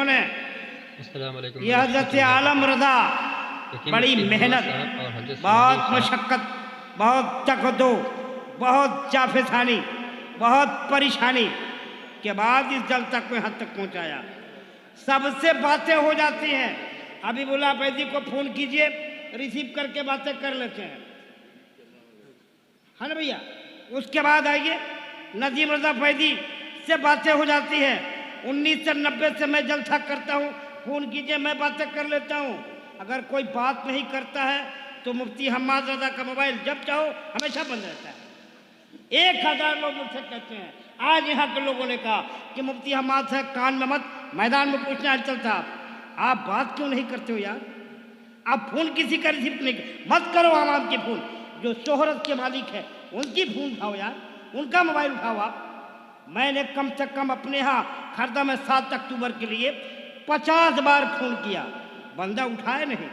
कौन है? ये हजरत आलम रजा। बड़ी मेहनत, बहुत मशक्क़त, बहुत तकद्दो, बहुत जाफेसानी, बहुत परेशानी के बाद इस जल तक में हद तक पहुंचाया। सबसे बातें हो जाती हैं। हबीबुल्लाह फैज़ी को फोन कीजिए, रिसीव करके बातें कर लेते हैं, है ना भैया। उसके बाद आइए नजीम रजा फैज़ी से बातें हो जाती है। 1990 से मैं जलसा करता हूँ, फोन कीजिए, मैं बातें कर लेता हूँ। अगर कोई बात नहीं करता है तो मुफ्ती हम्माद रजा का मोबाइल जब चाहो हमेशा बंद रहता है। 1000 लोग मुझसे कहते हैं, आज यहाँ के लोगों ने कहा कि मुफ्ती हम्माद साहब कान में मत, मैदान में पूछना है। चलता आप बात क्यों नहीं करते हो यार? आप फोन किसी का रिसीव नहीं मत करो। आवाम के फोन, जो शोहरत के मालिक है उनकी फोन उठाओ यार, उनका मोबाइल उठाओ आप। मैंने कम से कम अपने यहाँ खरदा में 7 अक्टूबर के लिए 50 बार फोन किया, बंदा उठाए नहीं।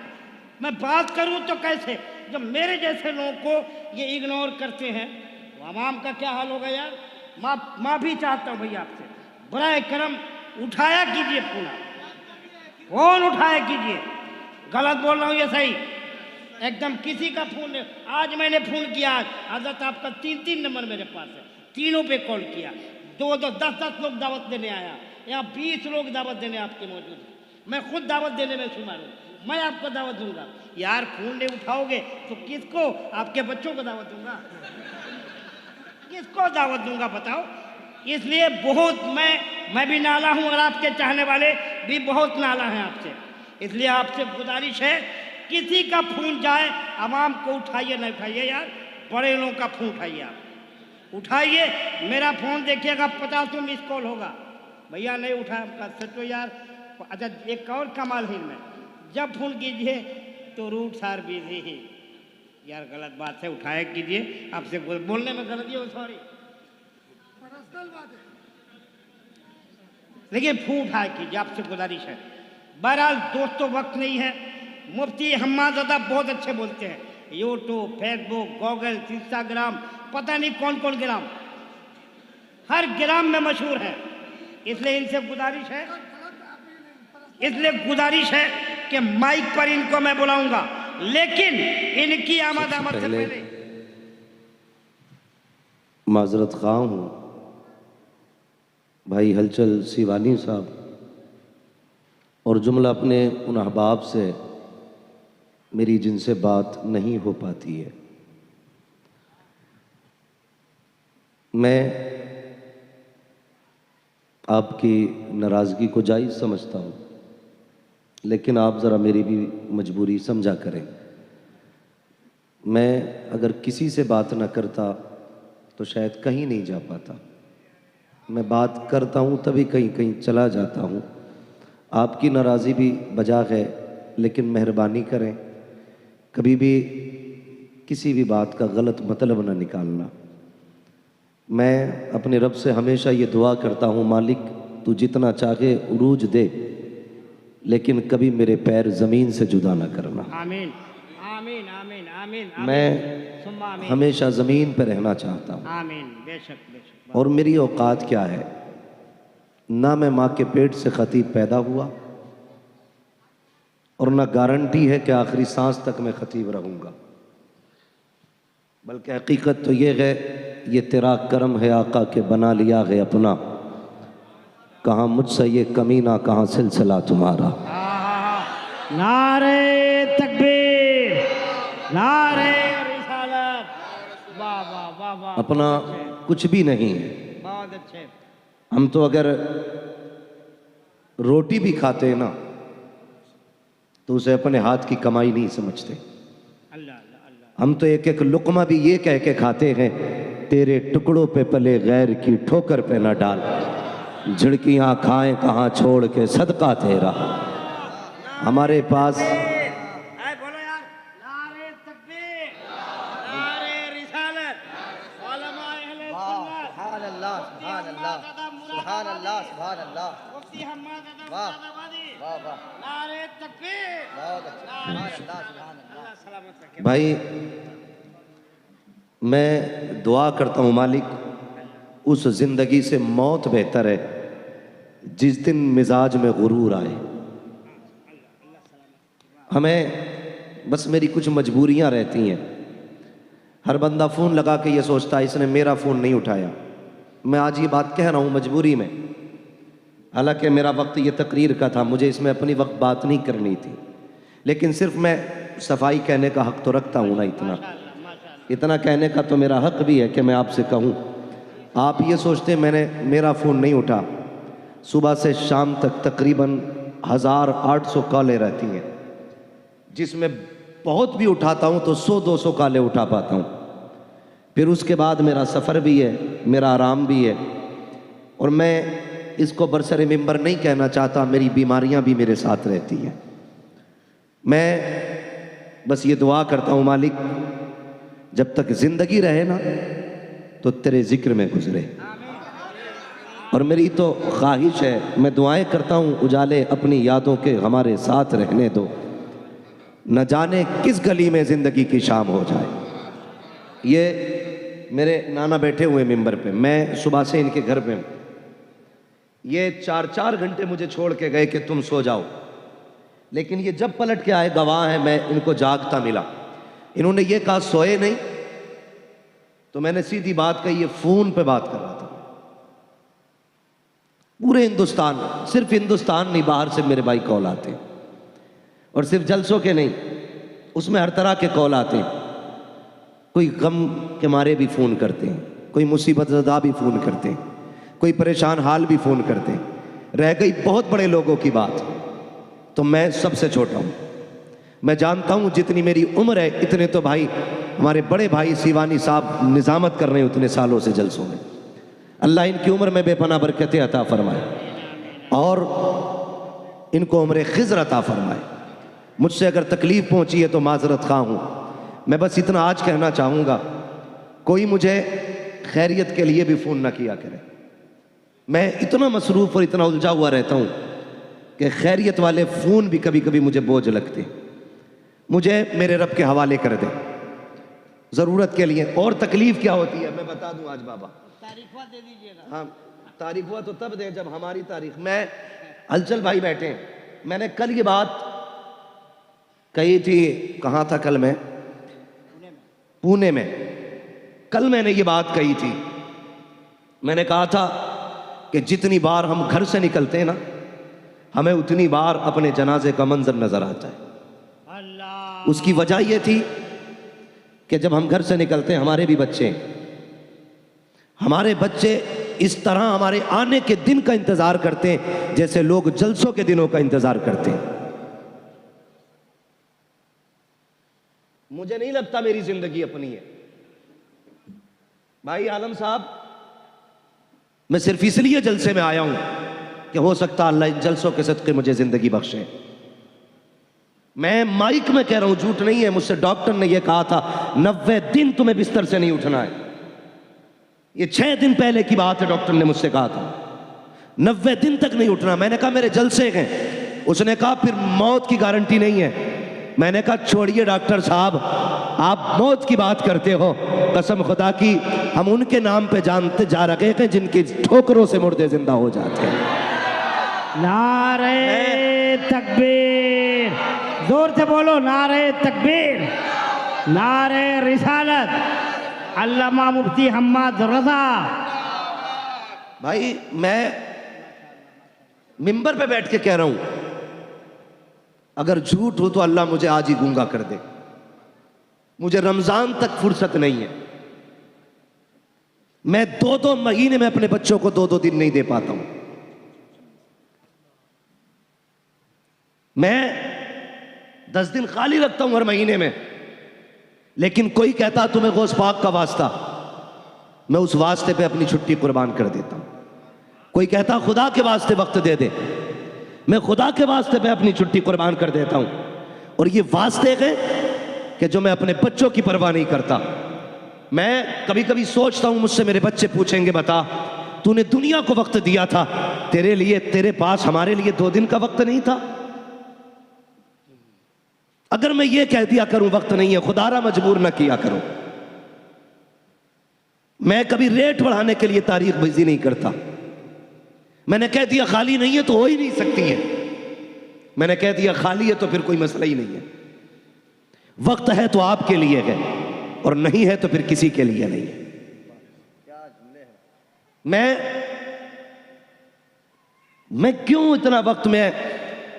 मैं बात करूं तो कैसे, जब मेरे जैसे लोगों को ये इग्नोर करते हैं तो आवाम का क्या हाल होगा यार। माफ़ी चाहता हूँ भैया आपसे, बराए करम उठाया कीजिए फोन उठाया कीजिए। गलत बोल रहा हूँ ये सही एकदम, किसी का फोन नहीं। आज मैंने फोन किया, हजरत आपका 3 नंबर मेरे पास है, तीनों पे कॉल किया। 10 लोग दावत देने आया, यहाँ 20 लोग दावत देने आपके मौजूद हैं। मैं खुद दावत देने में शुमार हूँ, मैं आपको दावत दूंगा यार। फोन नहीं उठाओगे तो किसको, आपके बच्चों को दावत दूंगा, किसको दावत दूंगा बताओ। इसलिए बहुत मैं भी नाला हूँ और आपके चाहने वाले भी बहुत नाला हैं आपसे। इसलिए आपसे गुजारिश है, किसी का फोन जाए आवाम को उठाइए, नहीं उठाइए यार। बड़े लोगों का फोन उठाइए, आप उठाइए। मेरा फोन देखिएगा 50 मिस कॉल होगा, भैया नहीं उठाया आपका सचो यार। अच्छा एक और कमाल है, मैं जब फोन कीजिए तो रूट सार बिजी ही यार, गलत बात है, उठाया कीजिए। आपसे बोलने में गलती हो, सॉरी, लेकिन फोन उठाया कीजिए, आपसे गुजारिश है। बहरहाल दोस्तों वक्त नहीं है। मुफ्ती हम्माद रजा बहुत अच्छे बोलते हैं, यूट्यूब, फेसबुक, गूगल, इंस्टाग्राम, पता नहीं कौन कौन ग्राम, हर ग्राम में मशहूर है। इसलिए इनसे गुजारिश है कि माइक पर इनको मैं बुलाऊंगा, लेकिन इनकी आमद से पहले माजरत ख़्वाह हूँ भाई हलचल सिवानी साहब और जुमला अपने उन अहबाब से मेरी जिनसे बात नहीं हो पाती है। मैं आपकी नाराज़गी को जायज़ समझता हूँ, लेकिन आप ज़रा मेरी भी मजबूरी समझा करें। मैं अगर किसी से बात ना करता तो शायद कहीं नहीं जा पाता। मैं बात करता हूँ तभी कहीं कहीं चला जाता हूँ। आपकी नाराज़ी भी बजा है, लेकिन मेहरबानी करें कभी भी किसी भी बात का गलत मतलब ना निकालना। मैं अपने रब से हमेशा ये दुआ करता हूँ, मालिक तू जितना चाहे उरूज दे, लेकिन कभी मेरे पैर ज़मीन से जुदा ना करना। आमीन आमीन आमीन आमीन। मैं हमेशा ज़मीन पर रहना चाहता हूँ। आमीन, बेशक बेशक। और मेरी औकात क्या है, ना मैं माँ के पेट से खतीब पैदा हुआ और ना गारंटी है कि आखिरी सांस तक मैं खतीब रहूँगा, बल्कि हकीकत तो ये है, ये तेरा करम है आका के बना लिया है अपना, कहाँ मुझसे ये कमीना कहाँ सिलसिला तुम्हारा। नारे तकबीर, नारे रिसालत, वाह वाह वाह वाह। अपना कुछ भी नहीं है, बहुत अच्छे। हम तो अगर रोटी भी खाते हैं ना तो उसे अपने हाथ की कमाई नहीं समझते। अल्लाह अल्लाह। हम तो एक एक लुक़मा भी ये कह के खाते हैं, तेरे टुकड़ों पे पले गैर की ठोकर पे न डाल, झिड़कियाँ खाएं कहाँ छोड़ के सदका तेरा। हमारे पास बोलो यार, नारे तकबीर, नारे रिसालत, उलमाए अहले सुन्नत, सुभान अल्लाह सुभान अल्लाह सुभान अल्लाह सुभान अल्लाह। मुफ्ती हम्माद रजा वाह मुरादाबादी, वाह वाह, नारे तकबीर, बहुत अच्छा, सुभान अल्लाह सुभान अल्लाह। अल्लाह सलामत रखे। भाई मैं दुआ करता हूँ, मालिक उस ज़िंदगी से मौत बेहतर है जिस दिन मिजाज में गुरूर आए। हमें बस मेरी कुछ मजबूरियां रहती हैं। हर बंदा फ़ोन लगा के ये सोचता है इसने मेरा फ़ोन नहीं उठाया। मैं आज ये बात कह रहा हूँ मजबूरी में, हालांकि मेरा वक्त ये तकरीर का था, मुझे इसमें अपनी वक्त बात नहीं करनी थी, लेकिन सिर्फ मैं सफाई कहने का हक तो रखता हूँ ना। इतना कहने का तो मेरा हक भी है कि मैं आपसे कहूँ। आप ये सोचते मैंने मेरा फ़ोन नहीं उठा, सुबह से शाम तक तकरीबन 1800 कॉलें रहती हैं, जिसमें बहुत भी उठाता हूँ तो 100-200 कॉलें उठा पाता हूँ। फिर उसके बाद मेरा सफ़र भी है, मेरा आराम भी है, और मैं इसको बरसरे मिंबर नहीं कहना चाहता, मेरी बीमारियां भी मेरे साथ रहती हैं। मैं बस ये दुआ करता हूँ मालिक जब तक ज़िंदगी रहे ना तो तेरे ज़िक्र में गुजरे, और मेरी तो ख्वाहिश है, मैं दुआएं करता हूँ उजाले अपनी यादों के हमारे साथ रहने दो, न जाने किस गली में ज़िंदगी की शाम हो जाए। ये मेरे नाना बैठे हुए मिंबर पे, मैं सुबह से इनके घर पे हूँ। ये 4-4 घंटे मुझे छोड़ के गए कि तुम सो जाओ, लेकिन ये जब पलट के आए गवाह है, मैं इनको जागता मिला। इन्होंने ये कहा सोए नहीं, तो मैंने सीधी बात कही, ये फ़ोन पे बात कर रहा था। पूरे हिंदुस्तान, सिर्फ हिंदुस्तान नहीं, बाहर से मेरे भाई कॉल आते हैं, और सिर्फ जलसों के नहीं, उसमें हर तरह के कॉल आते हैं। कोई गम के मारे भी फ़ोन करते हैं, कोई मुसीबत ज़दा भी फ़ोन करते हैं, कोई परेशान हाल भी फ़ोन करते हैं। रह गई बहुत बड़े लोगों की बात, तो मैं सबसे छोटा हूँ। मैं जानता हूँ जितनी मेरी उम्र है इतने तो भाई हमारे बड़े भाई सीवानी साहब निज़ामत कर रहे हैं उतने सालों से जलसों में। अल्लाह इनकी उम्र में बेपनाह बरकतें अता फरमाए और इनको उम्र खिज़र अता फरमाए। मुझसे अगर तकलीफ़ पहुँची है तो माजरत खा हूँ। मैं बस इतना आज कहना चाहूँगा, कोई मुझे खैरियत के लिए भी फ़ोन ना किया करे। मैं इतना मसरूफ़ और इतना उलझा हुआ रहता हूँ कि खैरियत वाले फ़ोन भी कभी कभी मुझे बोझ लगते। मुझे मेरे रब के हवाले कर दे ज़रूरत के लिए। और तकलीफ़ क्या होती है मैं बता दूँ आज बाबा, तारीफ़ दे दीजिए ना। हाँ, तारीफ़ तो तब दें जब हमारी तारीफ़। मैं हलचल भाई बैठे हैं, मैंने कल ये बात कही थी, कहाँ था कल मैं, पुणे में। कल मैंने ये बात कही थी, मैंने कहा था कि जितनी बार हम घर से निकलते हैं ना, हमें उतनी बार अपने जनाजे का मंजर नजर आता है। अल्लाह। उसकी वजह यह थी कि जब हम घर से निकलते हैं, हमारे बच्चे इस तरह हमारे आने के दिन का इंतजार करते हैं जैसे लोग जलसों के दिनों का इंतजार करते हैं। मुझे नहीं लगता मेरी जिंदगी अपनी है भाई आलम साहब। मैं सिर्फ इसलिए जलसे में आया हूं कि हो सकता अल्लाह इन जलसों के सदके मुझे जिंदगी बख्शे। मैं माइक में कह रहा हूं, झूठ नहीं है। मुझसे डॉक्टर ने यह कहा था 90 दिन तुम्हें बिस्तर से नहीं उठना है। ये 6 दिन पहले की बात है, डॉक्टर ने मुझसे कहा था 90 दिन तक नहीं उठना। मैंने कहा मेरे जलसे हैं। उसने कहा फिर मौत की गारंटी नहीं है। मैंने कहा छोड़िए डॉक्टर साहब, आप मौत की बात करते हो, कसम खुदा की हम उनके नाम पे जानते जा रहे हैं जिनकी ठोकरों से मुर्दे जिंदा हो जाते हैं। नारे तकबीर, जोर से बोलो नारे तकबीर, नारे रिसालत, अल्लामा मुफ्ती हम्मद रज़ा। भाई मैं मिंबर पे बैठ के कह रहा हूं, अगर झूठ हो तो अल्लाह मुझे आज ही गूंगा कर दे। मुझे रमजान तक फुर्सत नहीं है। मैं 2-2 महीने में अपने बच्चों को 2-2 दिन नहीं दे पाता हूं। मैं 10 दिन खाली रखता हूं हर महीने में, लेकिन कोई कहता तुम्हें गौस पाक का वास्ता, मैं उस वास्ते पे अपनी छुट्टी कुर्बान कर देता हूं। कोई कहता खुदा के वास्ते वक्त दे दे, मैं खुदा के वास्ते पे अपनी छुट्टी कुर्बान कर देता हूं। और ये वास्ते हैं कि जो मैं अपने बच्चों की परवाह नहीं करता। मैं कभी कभी सोचता हूं, मुझसे मेरे बच्चे पूछेंगे बता तूने दुनिया को वक्त दिया था, तेरे लिए तेरे पास हमारे लिए 2 दिन का वक्त नहीं था। अगर मैं ये कह दिया करूं वक्त नहीं है, खुदारा मजबूर ना किया करो। मैं कभी रेट बढ़ाने के लिए तारीख बाजी नहीं करता। मैंने कह दिया खाली नहीं है तो हो ही नहीं सकती है, मैंने कह दिया खाली है तो फिर कोई मसला ही नहीं है। वक्त है तो आपके लिए है और नहीं है तो फिर किसी के लिए नहीं है। मैं क्यों इतना वक्त में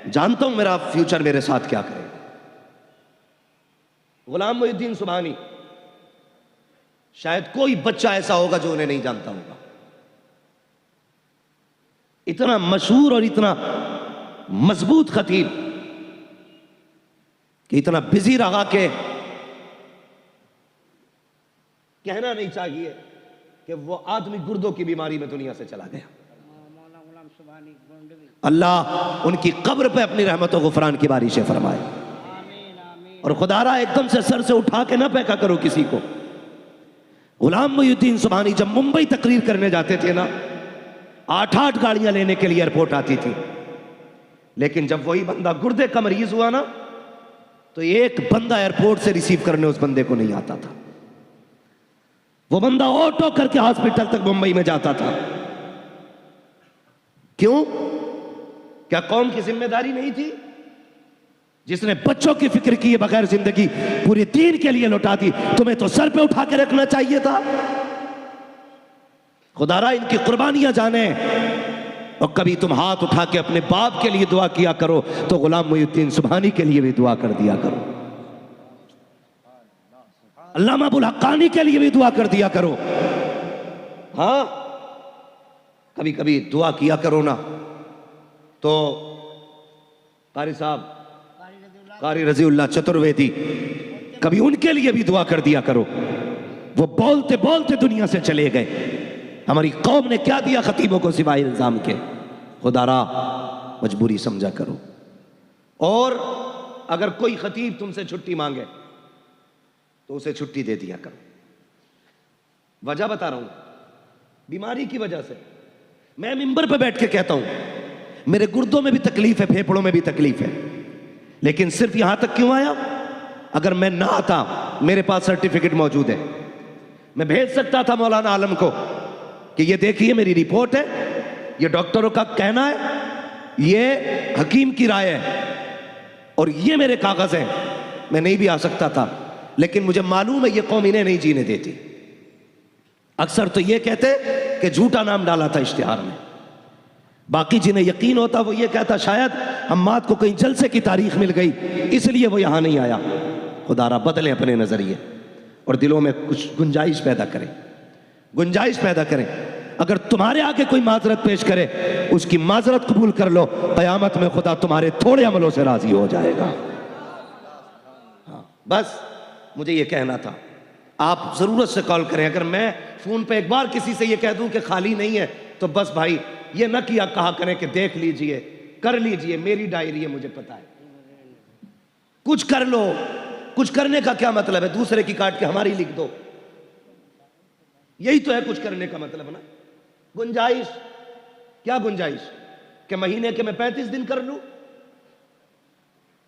जानता हूं मेरा फ्यूचर मेरे साथ क्या करेगा। गुलाम मोहिउद्दीन सुबहानी, शायद कोई बच्चा ऐसा होगा जो उन्हें नहीं जानता होगा। इतना मशहूर और इतना मजबूत खतीब कि इतना बिजी रहा कि कहना नहीं चाहिए कि वो आदमी गुर्दों की बीमारी में दुनिया से चला गया। अल्लाह उनकी कब्र पे अपनी रहमत और गुफरान की बारिशें फरमाए। और खुदारा एकदम से सर से उठा के ना फेंका करो किसी को। गुलाम मोहिउद्दीन सुबहानी जब मुंबई तकरीर करने जाते थे ना, 8-8 गाड़ियां लेने के लिए एयरपोर्ट आती थी, लेकिन जब वही बंदा गुर्दे का मरीज हुआ ना तो एक बंदा एयरपोर्ट से रिसीव करने उस बंदे को नहीं आता था। वो बंदा ऑटो करके हॉस्पिटल तक मुंबई में जाता था। क्यों? क्या कौम की जिम्मेदारी नहीं थी? जिसने बच्चों की फिक्र की बगैर जिंदगी पूरे दीन के लिए लौटा दी, तुम्हें तो सर पे उठा के रखना चाहिए था। खुदारा इनकी कुर्बानियां जाने। और कभी तुम हाथ उठा के अपने बाप के लिए दुआ किया करो तो गुलाम मोहिउद्दीन सुबहानी के लिए भी दुआ कर दिया करो, अल्लामा अबुल हक्कानी के लिए भी दुआ कर दिया करो। हाँ, कभी कभी दुआ किया करो ना तो कारी साहब, कारी रजीउल्लाह चतुर्वेदी, कभी उनके लिए भी दुआ कर दिया करो। वो बोलते बोलते दुनिया से चले गए। हमारी कौम ने क्या दिया खतीबों को सिवाय इल्जाम के? खुदारा मजबूरी समझा करो। और अगर कोई खतीब तुमसे छुट्टी मांगे तो उसे छुट्टी दे दिया करो। वजह बता रहा हूं, बीमारी की वजह से मैं मिंबर पे बैठ के कहता हूं मेरे गुर्दों में भी तकलीफ है, फेफड़ों में भी तकलीफ है, लेकिन सिर्फ यहां तक क्यों आया? अगर मैं ना आता, मेरे पास सर्टिफिकेट मौजूद है, मैं भेज सकता था मौलाना आलम को कि ये देखिए मेरी रिपोर्ट है, ये डॉक्टरों का कहना है, ये हकीम की राय है और ये मेरे कागज हैं। मैं नहीं भी आ सकता था, लेकिन मुझे मालूम है ये कौम इन्हें नहीं जीने देती। अक्सर तो ये कहते कि झूठा नाम डाला था इश्तिहार में। बाकी जिन्हें यकीन होता वो ये कहता शायद हम्माद को कहीं जलसे की तारीख मिल गई इसलिए वो यहां नहीं आया। खुदारा बदलें अपने नजरिए और दिलों में कुछ गुंजाइश पैदा करें, गुंजाइश पैदा करें। अगर तुम्हारे आगे कोई माजरत पेश करे उसकी माजरत कबूल कर लो, कयामत में खुदा तुम्हारे थोड़े अमलों से राजी हो जाएगा। हाँ, बस मुझे ये कहना था। आप जरूरत से कॉल करें। अगर मैं फोन पे एक बार किसी से ये कह दूं कि खाली नहीं है तो बस भाई ये न किया कहा करें कि देख लीजिए, कर लीजिए, मेरी डायरी है, मुझे पता है। कुछ कर लो। कुछ करने का क्या मतलब है? दूसरे की काट के हमारी लिख दो, यही तो है कुछ करने का मतलब ना। गुंजाइश, क्या गुंजाइश? कि महीने के मैं 35 दिन कर लूं,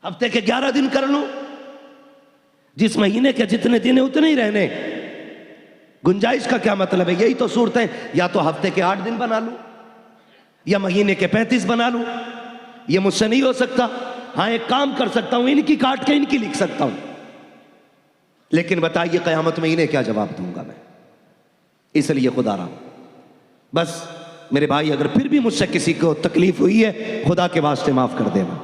हफ्ते के 11 दिन कर लूं, जिस महीने के जितने दिन है उतने ही रहने। गुंजाइश का क्या मतलब है? यही तो सूरत है, या तो हफ्ते के 8 दिन बना लूं या महीने के 35 बना लूं। ये मुझसे नहीं हो सकता। हाँ, एक काम कर सकता हूं, इनकी काट के इनकी लिख सकता हूं, लेकिन बताइए कयामत में इन्हें क्या जवाब दूंगा मैं? इसलिए खुदा रहा, बस मेरे भाई अगर फिर भी मुझसे किसी को तकलीफ हुई है, खुदा के वास्ते माफ कर देना।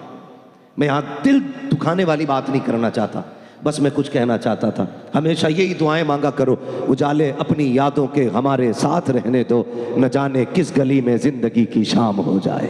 मैं यहां दिल दुखाने वाली बात नहीं करना चाहता, बस मैं कुछ कहना चाहता था। हमेशा यही दुआएं मांगा करो, उजाले अपनी यादों के हमारे साथ रहने दो, न जाने किस गली में जिंदगी की शाम हो जाए।